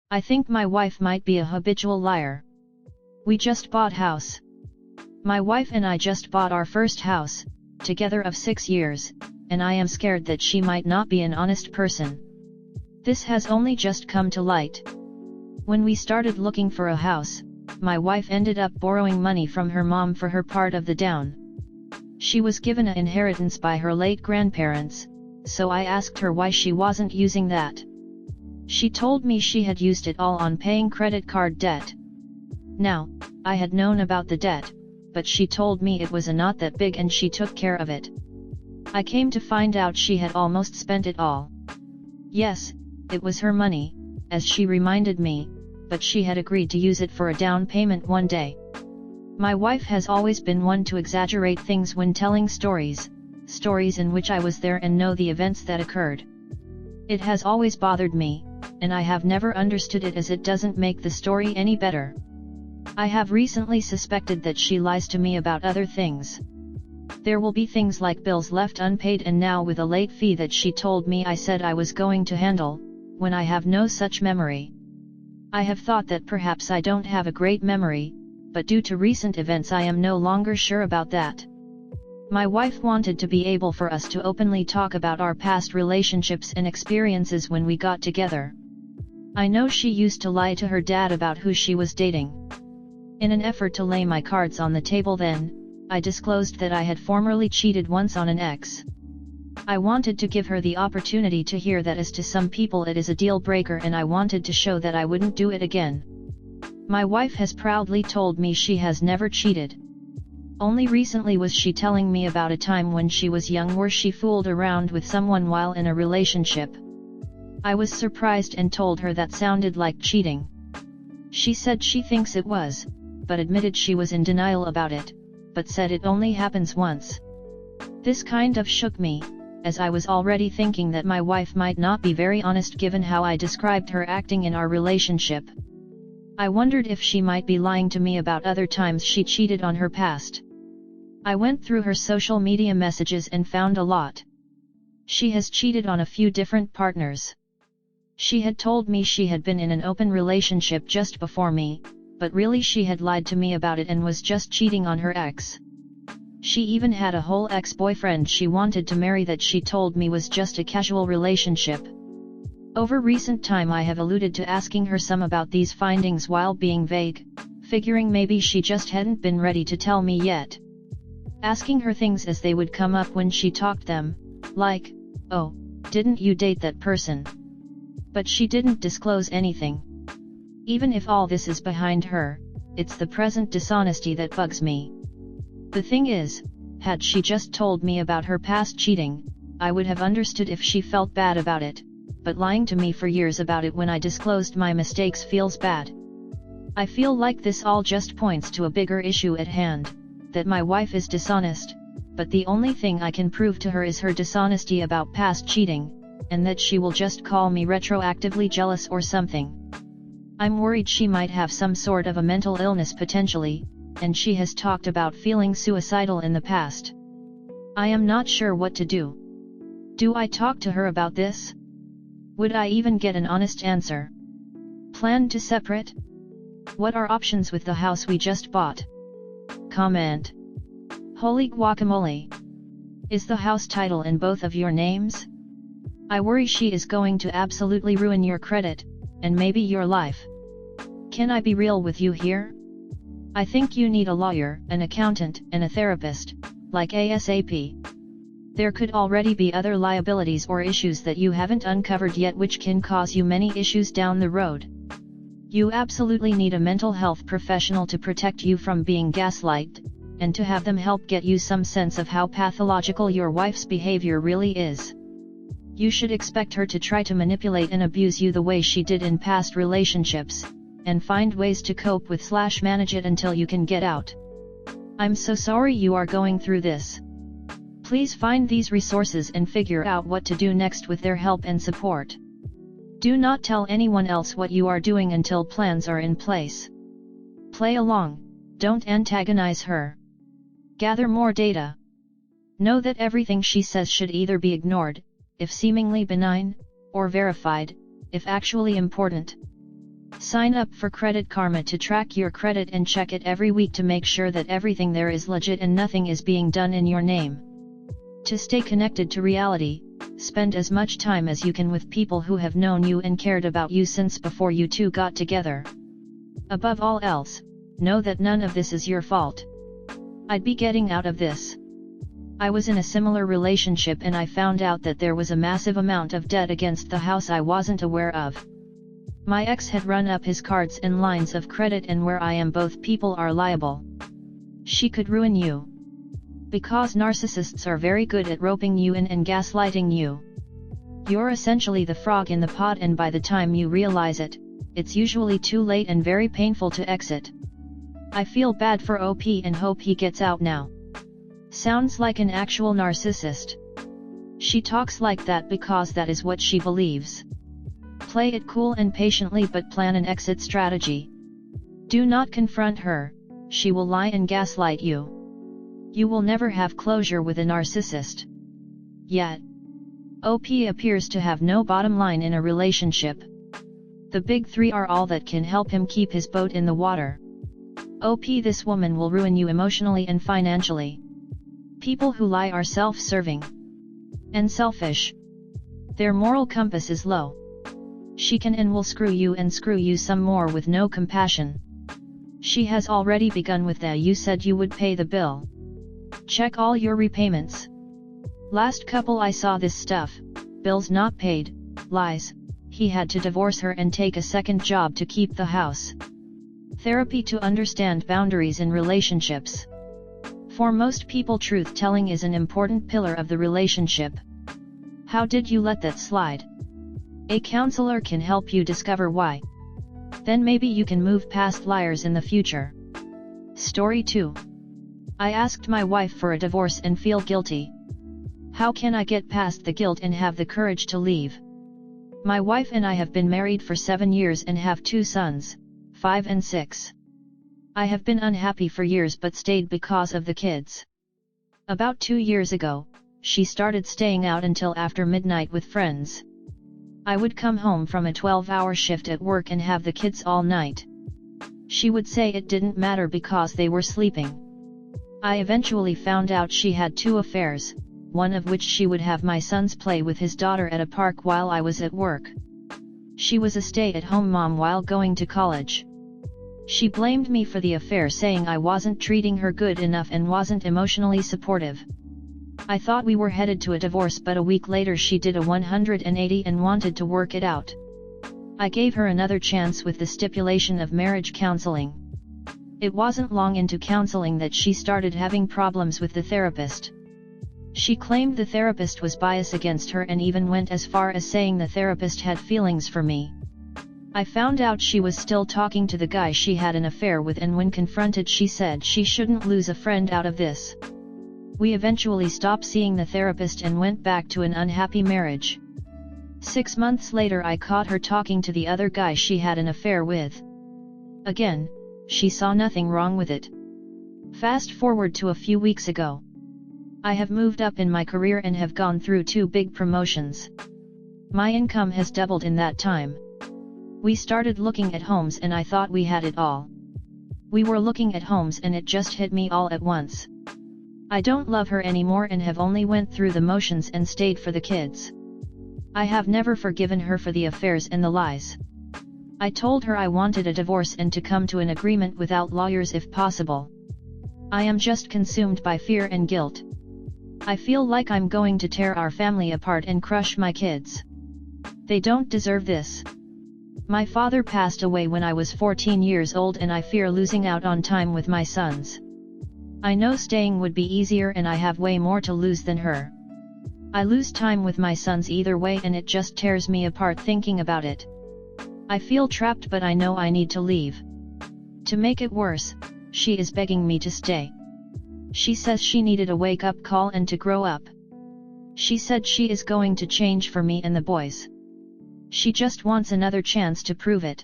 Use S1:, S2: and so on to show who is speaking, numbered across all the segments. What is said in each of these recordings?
S1: I think my wife might be a habitual liar. We just bought house. My wife and I just bought our first house, together of 6 years, and I am scared that she might not be an honest person. This has only just come to light. When we started looking for a house, my wife ended up borrowing money from her mom for her part of the down. She was given an inheritance by her late grandparents, so I asked her why she wasn't using that. She told me she had used it all on paying credit card debt. Now, I had known about the debt, but she told me it was not that big and she took care of it. I came to find out she had almost spent it all. Yes, it was her money, as she reminded me, but she had agreed to use it for a down payment one day. My wife has always been one to exaggerate things when telling stories in which I was there and know the events that occurred. It has always bothered me, and I have never understood it as it doesn't make the story any better. I have recently suspected that she lies to me about other things. There will be things like bills left unpaid and now with a late fee that she told me I said I was going to handle, when I have no such memory. I have thought that perhaps I don't have a great memory, but due to recent events I am no longer sure about that. My wife wanted to be able for us to openly talk about our past relationships and experiences when we got together. I know she used to lie to her dad about who she was dating. In an effort to lay my cards on the table then, I disclosed that I had formerly cheated once on an ex. I wanted to give her the opportunity to hear that as to some people it is a deal breaker and I wanted to show that I wouldn't do it again. My wife has proudly told me she has never cheated. Only recently was she telling me about a time when she was young where she fooled around with someone while in a relationship. I was surprised and told her that sounded like cheating. She said she thinks it was, but admitted she was in denial about it, but said it only happens once. This kind of shook me, as I was already thinking that my wife might not be very honest given how I described her acting in our relationship. I wondered if she might be lying to me about other times she cheated on her past. I went through her social media messages and found a lot. She has cheated on a few different partners. She had told me she had been in an open relationship just before me, but really she had lied to me about it and was just cheating on her ex. She even had a whole ex-boyfriend she wanted to marry that she told me was just a casual relationship. Over recent time I have alluded to asking her some about these findings while being vague, figuring maybe she just hadn't been ready to tell me yet. Asking her things as they would come up when she talked them, like, "Oh, didn't you date that person?" But she didn't disclose anything. Even if all this is behind her, it's the present dishonesty that bugs me. The thing is, had she just told me about her past cheating, I would have understood if she felt bad about it, but lying to me for years about it when I disclosed my mistakes feels bad. I feel like this all just points to a bigger issue at hand, that my wife is dishonest, but the only thing I can prove to her is her dishonesty about past cheating, and that she will just call me retroactively jealous or something. I'm worried she might have some sort of a mental illness potentially, and she has talked about feeling suicidal in the past. I am not sure what to do. Do I talk to her about this? Would I even get an honest answer? Plan to separate? What are options with the house we just bought? Comment. Holy guacamole! Is the house title in both of your names? I worry she is going to absolutely ruin your credit, and maybe your life. Can I be real with you here? I think you need a lawyer, an accountant, and a therapist, like ASAP. There could already be other liabilities or issues that you haven't uncovered yet which can cause you many issues down the road. You absolutely need a mental health professional to protect you from being gaslighted, and to have them help get you some sense of how pathological your wife's behavior really is. You should expect her to try to manipulate and abuse you the way she did in past relationships, and find ways to cope with / manage it until you can get out. I'm so sorry you are going through this. Please find these resources and figure out what to do next with their help and support. Do not tell anyone else what you are doing until plans are in place. Play along, don't antagonize her. Gather more data. Know that everything she says should either be ignored, if seemingly benign, or verified, if actually important. Sign up for Credit Karma to track your credit and check it every week to make sure that everything there is legit and nothing is being done in your name. To stay connected to reality, spend as much time as you can with people who have known you and cared about you since before you two got together. Above all else, know that none of this is your fault. I'd be getting out of this. I was in a similar relationship and I found out that there was a massive amount of debt against the house I wasn't aware of. My ex had run up his cards and lines of credit, and where I am both people are liable. She could ruin you. Because narcissists are very good at roping you in and gaslighting you. You're essentially the frog in the pot, and by the time you realize it, it's usually too late and very painful to exit. I feel bad for OP and hope he gets out now. Sounds like an actual narcissist. She talks like that because that is what she believes. Play it cool and patiently, but plan an exit strategy. Do not confront her, she will lie and gaslight you. You will never have closure with a narcissist. Yet, OP appears to have no bottom line in a relationship. The big three are all that can help him keep his boat in the water. OP, this woman will ruin you emotionally and financially. People who lie are self-serving and selfish. Their moral compass is low. She can and will screw you some more with no compassion. She has already begun with the "you said you would pay the bill. Check all your repayments." Last couple I saw this stuff, bills not paid, lies, he had to divorce her and take a second job to keep the house. Therapy to understand boundaries in relationships. For most people, truth-telling is an important pillar of the relationship. How did you let that slide? A counselor can help you discover why. Then maybe you can move past liars in the future. Story 2. I asked my wife for a divorce and feel guilty. How can I get past the guilt and have the courage to leave? My wife and I have been married for 7 years and have 2 sons, 5 and 6. I have been unhappy for years but stayed because of the kids. About 2 years ago, she started staying out until after midnight with friends. I would come home from a 12-hour shift at work and have the kids all night. She would say it didn't matter because they were sleeping. I eventually found out she had 2 affairs, one of which she would have my sons play with his daughter at a park while I was at work. She was a stay-at-home mom while going to college. She blamed me for the affair, saying I wasn't treating her good enough and wasn't emotionally supportive. I thought we were headed to a divorce, but a week later she did a 180 and wanted to work it out. I gave her another chance with the stipulation of marriage counseling. It wasn't long into counseling that she started having problems with the therapist. She claimed the therapist was biased against her and even went as far as saying the therapist had feelings for me. I found out she was still talking to the guy she had an affair with, and when confronted she said she shouldn't lose a friend out of this. We eventually stopped seeing the therapist and went back to an unhappy marriage. 6 months later I caught her talking to the other guy she had an affair with. Again, she saw nothing wrong with it. Fast forward to a few weeks ago. I have moved up in my career and have gone through 2 big promotions. My income has doubled in that time. We started looking at homes and I thought we had it all. We were looking at homes and it just hit me all at once. I don't love her anymore and have only went through the motions and stayed for the kids. I have never forgiven her for the affairs and the lies. I told her I wanted a divorce and to come to an agreement without lawyers if possible. I am just consumed by fear and guilt. I feel like I'm going to tear our family apart and crush my kids. They don't deserve this. My father passed away when I was 14 years old and I fear losing out on time with my sons. I know staying would be easier and I have way more to lose than her. I lose time with my sons either way and it just tears me apart thinking about it. I feel trapped, but I know I need to leave. To make it worse, she is begging me to stay. She says she needed a wake-up call and to grow up. She said she is going to change for me and the boys. She just wants another chance to prove it.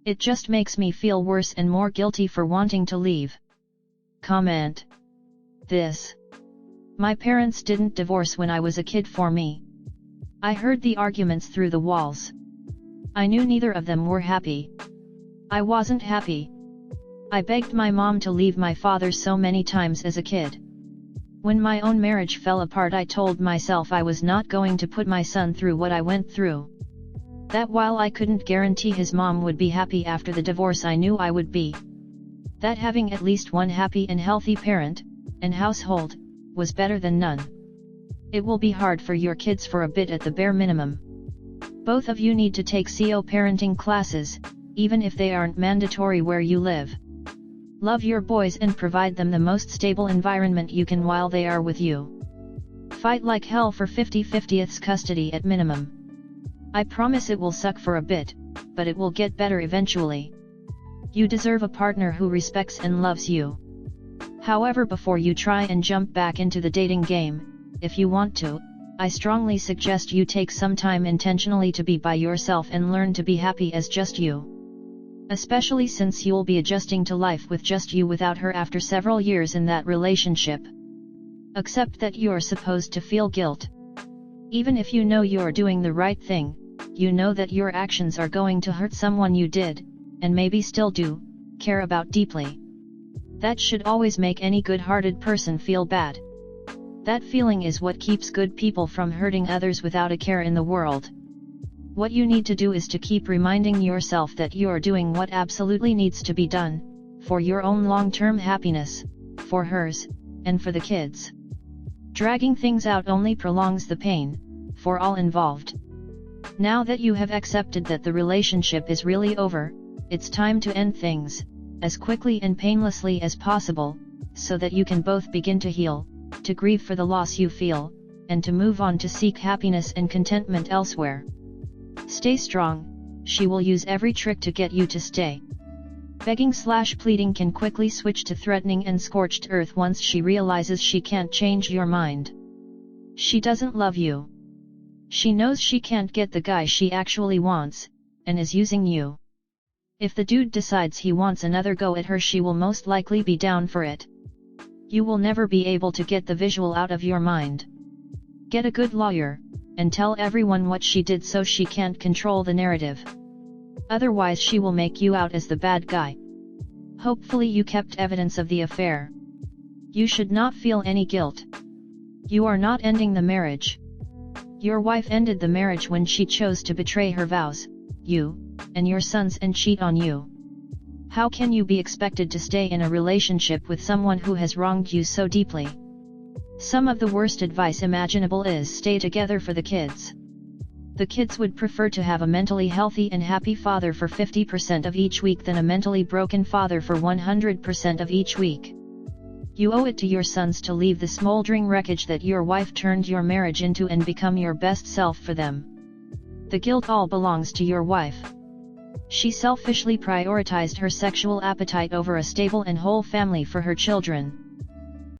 S1: It just makes me feel worse and more guilty for wanting to leave. Comment. This. My parents didn't divorce when I was a kid for me. I heard the arguments through the walls. I knew neither of them were happy. I wasn't happy. I begged my mom to leave my father so many times as a kid. When my own marriage fell apart, I told myself I was not going to put my son through what I went through. That while I couldn't guarantee his mom would be happy after the divorce, I knew I would be. That having at least one happy and healthy parent and household was better than none. It will be hard for your kids for a bit at the bare minimum. Both of you need to take CO parenting classes, even if they aren't mandatory where you live. Love your boys and provide them the most stable environment you can while they are with you. Fight like hell for 50/50 custody at minimum. I promise it will suck for a bit, but it will get better eventually. You deserve a partner who respects and loves you. However, before you try and jump back into the dating game, if you want to, I strongly suggest you take some time intentionally to be by yourself and learn to be happy as just you. Especially since you'll be adjusting to life with just you without her after several years in that relationship. Accept that you're supposed to feel guilt. Even if you know you're doing the right thing, you know that your actions are going to hurt someone you did, and maybe still do, care about deeply. That should always make any good-hearted person feel bad. That feeling is what keeps good people from hurting others without a care in the world. What you need to do is to keep reminding yourself that you're doing what absolutely needs to be done, for your own long-term happiness, for hers, and for the kids. Dragging things out only prolongs the pain, for all involved. Now that you have accepted that the relationship is really over, it's time to end things, as quickly and painlessly as possible, so that you can both begin to heal, to grieve for the loss you feel, and to move on to seek happiness and contentment elsewhere. Stay strong, she will use every trick to get you to stay. Begging/pleading can quickly switch to threatening and scorched earth once she realizes she can't change your mind. She doesn't love you. She knows she can't get the guy she actually wants, and is using you. If the dude decides he wants another go at her, she will most likely be down for it. You will never be able to get the visual out of your mind. Get a good lawyer, and tell everyone what she did so she can't control the narrative. Otherwise she will make you out as the bad guy. Hopefully you kept evidence of the affair. You should not feel any guilt. You are not ending the marriage. Your wife ended the marriage when she chose to betray her vows, you, and your sons, and cheat on you. How can you be expected to stay in a relationship with someone who has wronged you so deeply? Some of the worst advice imaginable is stay together for the kids. The kids would prefer to have a mentally healthy and happy father for 50% of each week than a mentally broken father for 100% of each week. You owe it to your sons to leave the smoldering wreckage that your wife turned your marriage into and become your best self for them. The guilt all belongs to your wife. She selfishly prioritized her sexual appetite over a stable and whole family for her children.